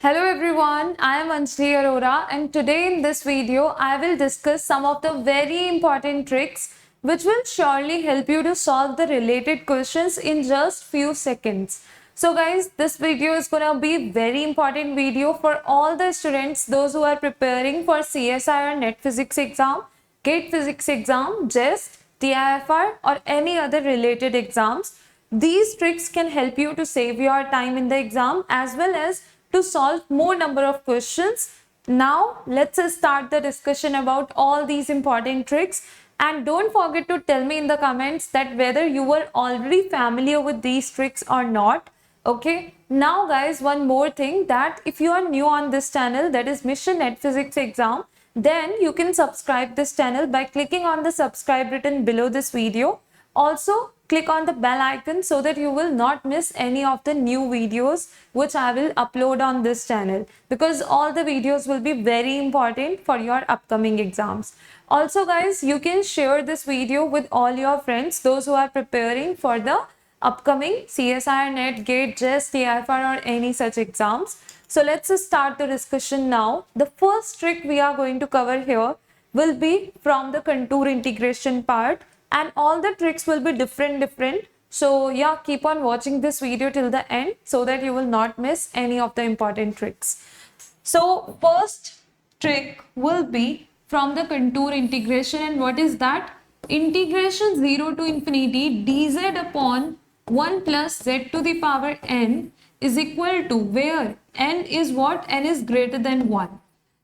Hello everyone, I am Anjali Arora and today in this video I will discuss some of the very important tricks which will surely help you to solve the related questions in just few seconds. So guys, this video is gonna be very important video for all the students, those who are preparing for CSI or NET Physics exam, GATE Physics exam, JEST, TIFR or any other related exams. These tricks can help you to save your time in the exam as well as to solve more number of questions. Now let's start the discussion about all these important tricks, and don't forget to tell me in the comments that whether you were already familiar with these tricks or not. Okay, now guys, one more thing, that if you are new on this channel, that is Mission NET Physics exam, then you can subscribe this channel by clicking on the subscribe button below this video. Also, click on the bell icon so that you will not miss any of the new videos which I will upload on this channel, because all the videos will be very important for your upcoming exams. Also guys, you can share this video with all your friends, those who are preparing for the upcoming CSI, NET, GATE, JEST, TIFR or any such exams. So let's start the discussion now. The first trick we are going to cover here will be from the contour integration part, and all the tricks will be different. So yeah, keep on watching this video till the end so that you will not miss any of the important tricks. So first trick will be from the contour integration, and what is that? Integration 0 to infinity dz upon 1 plus z to the power n is equal to, where n is what? N is greater than 1.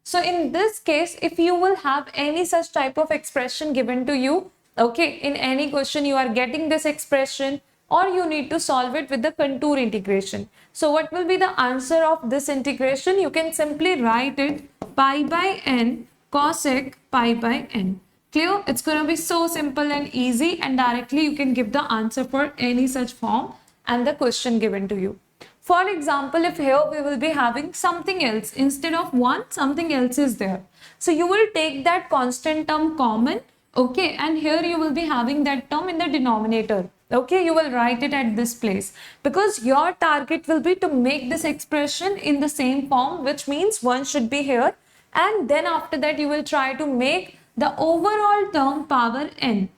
So in this case, if you will have any such type of expression given to you, okay, in any question you are getting this expression, or you need to solve it with the contour integration. So what will be the answer of this integration? You can simply write it pi by n cosec pi by n. Clear? It's going to be so simple and easy, and directly you can give the answer for any such form and the question given to you. For example, if here we will be having something else, instead of 1, something else is there. So you will take that constant term common, okay, and here you will be having that term in the denominator. Okay, you will write it at this place, because your target will be to make this expression in the same form, which means 1 should be here, and then after that you will try to make the overall term power n.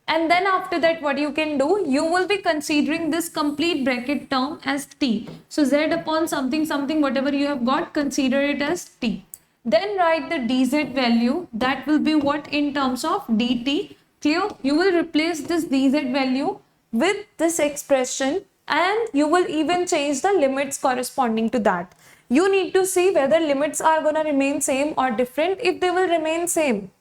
And then after that, what you can do, you will be considering this complete bracket term as t. So z upon something, whatever you have got, consider it as t. Then write the dz value, that will be what in terms of dt. Clear? You will replace this dz value with this expression, and you will even change the limits corresponding to that. You need to see whether limits are going to remain same or different. If they will remain same,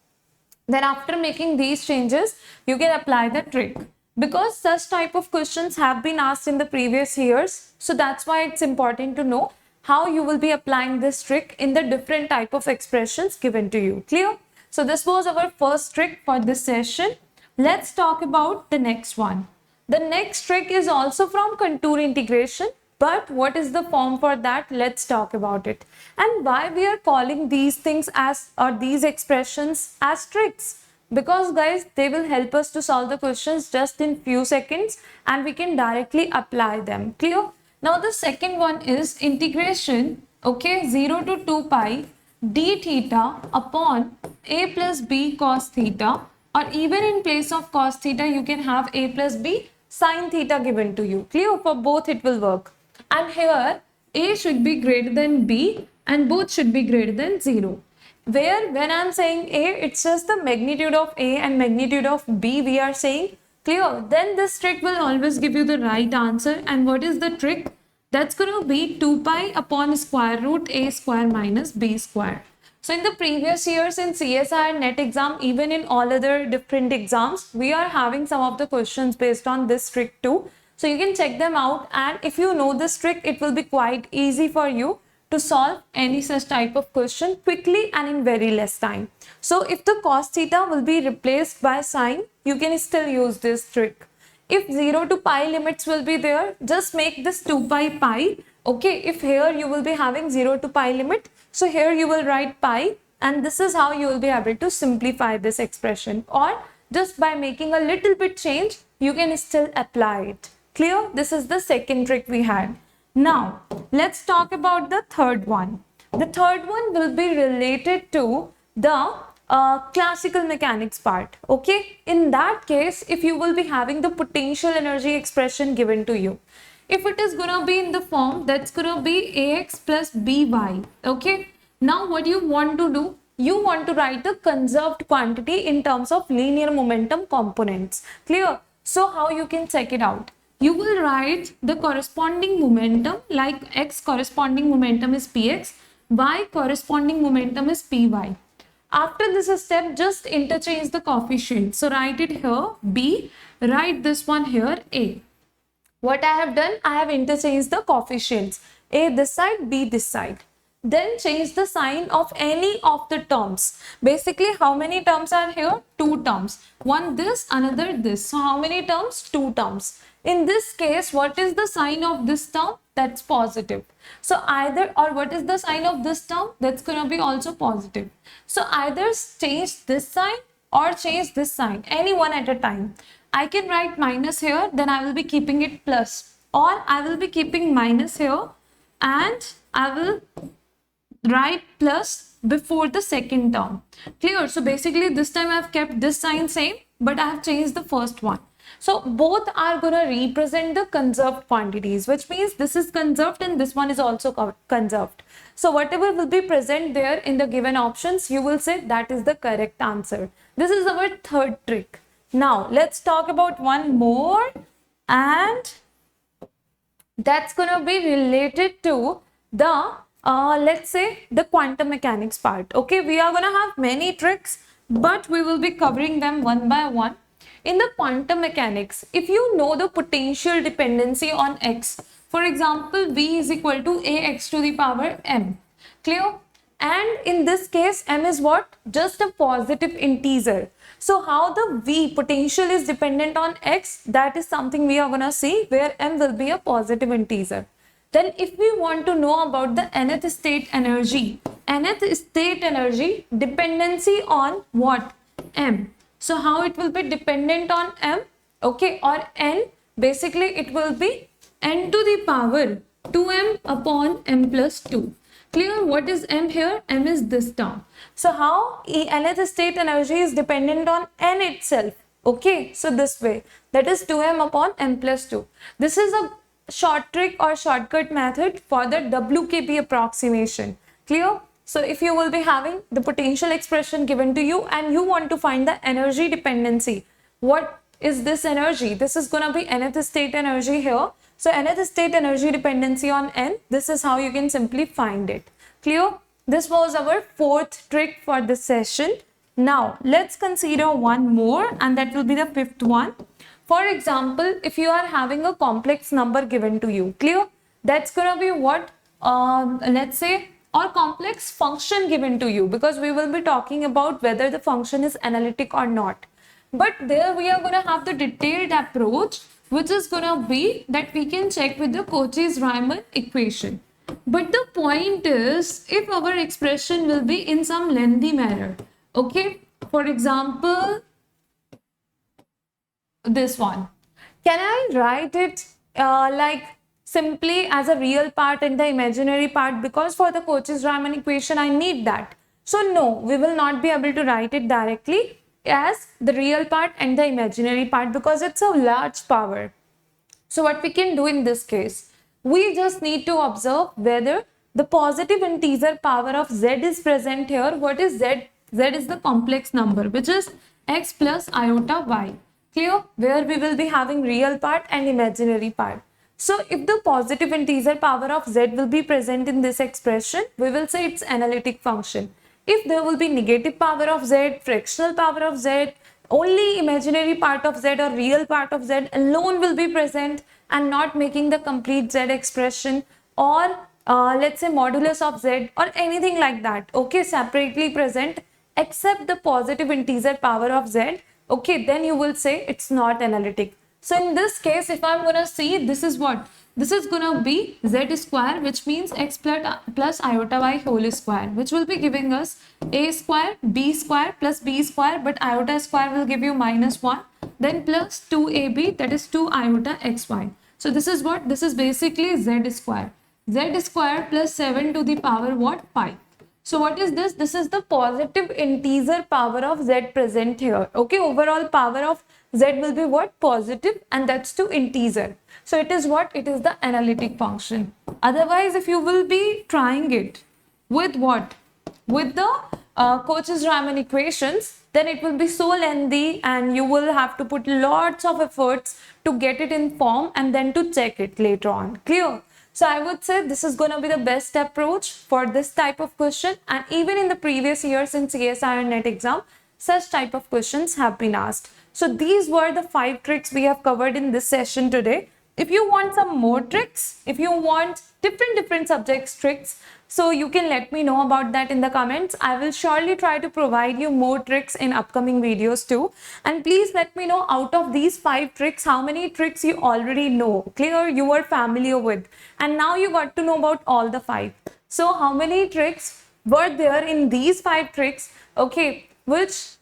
then after making these changes, you can apply the trick. Because such type of questions have been asked in the previous years, so that's why it's important to know how you will be applying this trick in the different type of expressions given to you. Clear? So this was our first trick for this session. Let's talk about the next one. The next trick is also from contour integration, but what is the form for that? Let's talk about it. And why we are calling these things as, or these expressions as tricks? Because guys, they will help us to solve the questions just in few seconds, and we can directly apply them. Clear? Now the second one is integration, okay, 0 to 2 pi d theta upon a plus b cos theta, or even in place of cos theta you can have a plus b sin theta given to you. Clear? For both it will work. And here a should be greater than b and both should be greater than 0. Where when I'm saying a, it's just the magnitude of a and magnitude of b we are saying. Clear? Then this trick will always give you the right answer. And what is the trick? That's going to be 2 pi upon square root a square minus b square. So in the previous years in CSI and NET exam, even in all other different exams, we are having some of the questions based on this trick too. So you can check them out, and if you know this trick, it will be quite easy for you to solve any such type of question quickly and in very less time. So if the cos theta will be replaced by sine, you can still use this trick. If 0 to pi limits will be there, just make this 2 pi pi. Okay, if here you will be having 0 to pi limit, so here you will write pi, and this is how you will be able to simplify this expression. Or just by making a little bit change, you can still apply it. Clear? This is the second trick we had. Now, let's talk about the third one. The third one will be related to the classical mechanics part. Okay, in that case, if you will be having the potential energy expression given to you, if it is gonna be in the form that's gonna be ax plus by. Okay, now what you want to do, you want to write the conserved quantity in terms of linear momentum components. Clear? So how you can check it out? You will write the corresponding momentum, like x corresponding momentum is px, y corresponding momentum is py. After this step, just interchange the coefficient. So write it here b, write this one here a. What I have done, I have interchanged the coefficients, a this side, b this side. Then change the sign of any of the terms. Basically, how many terms are here? Two terms. One this, another this. So how many terms? Two terms. In this case, what is the sign of this term? That's positive. So either, or what is the sign of this term? That's going to be also positive. So either change this sign or change this sign, any one at a time. I can write minus here, then I will be keeping it plus, or I will be keeping minus here and I will write plus before the second term. Clear? So basically this time I have kept this sign same, but I have changed the first one. So both are going to represent the conserved quantities, which means this is conserved and this one is also conserved. So whatever will be present there in the given options, you will say that is the correct answer. This is our third trick. Now let's talk about one more, and that's going to be related to the let's say the quantum mechanics part. Okay, we are going to have many tricks, but we will be covering them one by one. In the quantum mechanics, if you know the potential dependency on x, for example, v is equal to ax to the power m. Clear? And in this case, m is what? Just a positive integer. So how the v potential is dependent on x, that is something we are going to see, where m will be a positive integer. Then if we want to know about the nth state energy dependency on what? M. So how it will be dependent on m? Okay, or n, basically it will be n to the power 2m upon m plus 2. Clear? What is m here? M is this term. So how nth state energy is dependent on n itself? Okay, so this way, that is 2m upon m plus 2. This is a short trick or shortcut method for the WKB approximation. Clear? So if you will be having the potential expression given to you and you want to find the energy dependency, what is this energy? This is going to be nth state energy here. So nth state energy dependency on n, this is how you can simply find it. Clear? This was our fourth trick for this session. Now let's consider one more, and that will be the fifth one. For example, if you are having a complex number given to you, clear? That's going to be what? Let's say, or complex function given to you, because we will be talking about whether the function is analytic or not. But there we are going to have the detailed approach, which is going to be that we can check with the Cauchy-Riemann equation. But the point is, if our expression will be in some lengthy manner, okay? For example, this one. Can I write it like simply as a real part and the imaginary part? Because for the Cauchy-Riemann equation, I need that. So no, we will not be able to write it directly as the real part and the imaginary part, because it's a large power. So what we can do in this case, we just need to observe whether the positive integer power of z is present here. What is z? Z is the complex number, which is x plus iota y. Clear? Where we will be having real part and imaginary part. So if the positive integer power of z will be present in this expression, we will say it's analytic function. If there will be negative power of z, fractional power of z, only imaginary part of z or real part of z alone will be present and not making the complete z expression, or let's say modulus of z or anything like that, okay, separately present except the positive integer power of z, okay, then you will say it's not analytic. So in this case, if I'm going to see, this is what? This is going to be z square, which means x plus iota y whole square, which will be giving us a square, b square plus b square, but iota square will give you minus 1, then plus 2ab, that is 2 iota xy. So this is what? This is basically z square. Z square plus 7 to the power what? 5. So what is this? This is the positive integer power of z present here. Okay, overall power of z will be what? Positive, and that's to integer. So it is what? It is the analytic function. Otherwise, if you will be trying it with what? With the Cauchy-Riemann equations, then it will be so lengthy and you will have to put lots of efforts to get it in form and then to check it later on. Clear? So I would say this is going to be the best approach for this type of question, and even in the previous years in CSIR NET exam, such type of questions have been asked. So these were the 5 tricks we have covered in this session today. If you want some more tricks, if you want different subjects tricks, so you can let me know about that in the comments. I will surely try to provide you more tricks in upcoming videos too. And please let me know, out of these 5 tricks, how many tricks you already know, clear, you are familiar with, and now you got to know about all the 5. So how many tricks were there in these 5 tricks, okay, which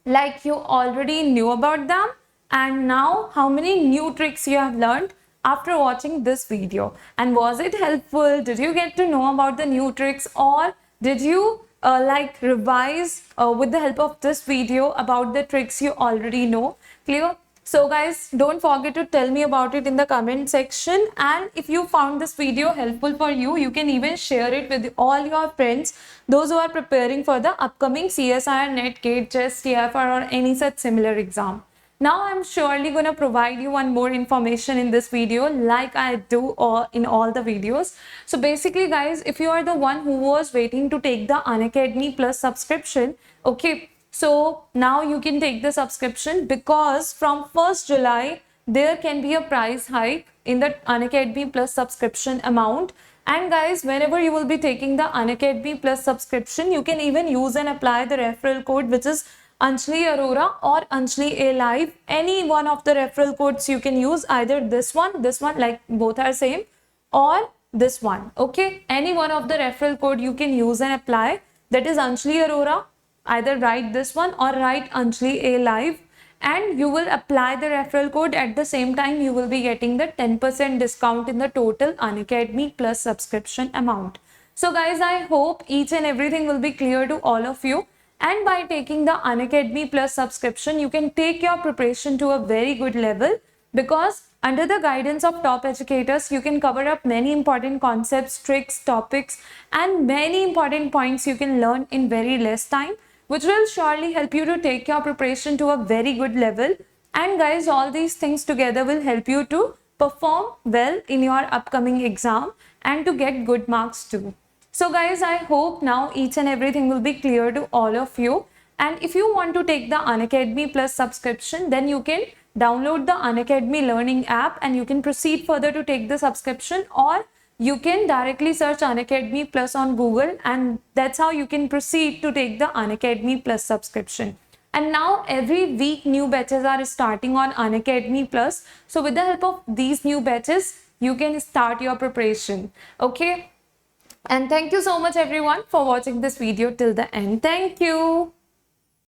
like you already knew about them, and now how many new tricks you have learned after watching this video, and was it helpful? Did you get to know about the new tricks, or did you like revise with the help of this video about the tricks you already know? Clear? So guys, don't forget to tell me about it in the comment section, and if you found this video helpful for you, you can even share it with all your friends, those who are preparing for the upcoming CSIR NET, GATE, JES, TFR or any such similar exam. Now I'm surely going to provide you one more information in this video, like I do in all the videos. So basically guys, if you are the one who was waiting to take the Unacademy Plus subscription, okay, so now you can take the subscription, because from 1st July there can be a price hike in the Unacademy Plus subscription amount. And guys, whenever you will be taking the Unacademy Plus subscription, you can even use and apply the referral code, which is Anjali Arora or Anjali A Live. Any one of the referral codes you can use, either this one, like both are same, or this one. Okay, any one of the referral code you can use and apply, that is Anjali Arora. Either write this one or write Anjali A Live, and you will apply the referral code. At the same time, you will be getting the 10% discount in the total Unacademy Plus subscription amount. So guys, I hope each and everything will be clear to all of you. And by taking the Unacademy Plus subscription, you can take your preparation to a very good level, because under the guidance of top educators, you can cover up many important concepts, tricks, topics, and many important points you can learn in very less time, which will surely help you to take your preparation to a very good level. And guys, all these things together will help you to perform well in your upcoming exam and to get good marks too. So guys, I hope now each and everything will be clear to all of you. And if you want to take the Unacademy Plus subscription, then you can download the Unacademy Learning app and you can proceed further to take the subscription, or you can directly search Unacademy Plus on Google, and that's how you can proceed to take the Unacademy Plus subscription. And now every week new batches are starting on Unacademy Plus. So with the help of these new batches, you can start your preparation. Okay. And thank you so much everyone for watching this video till the end. Thank you.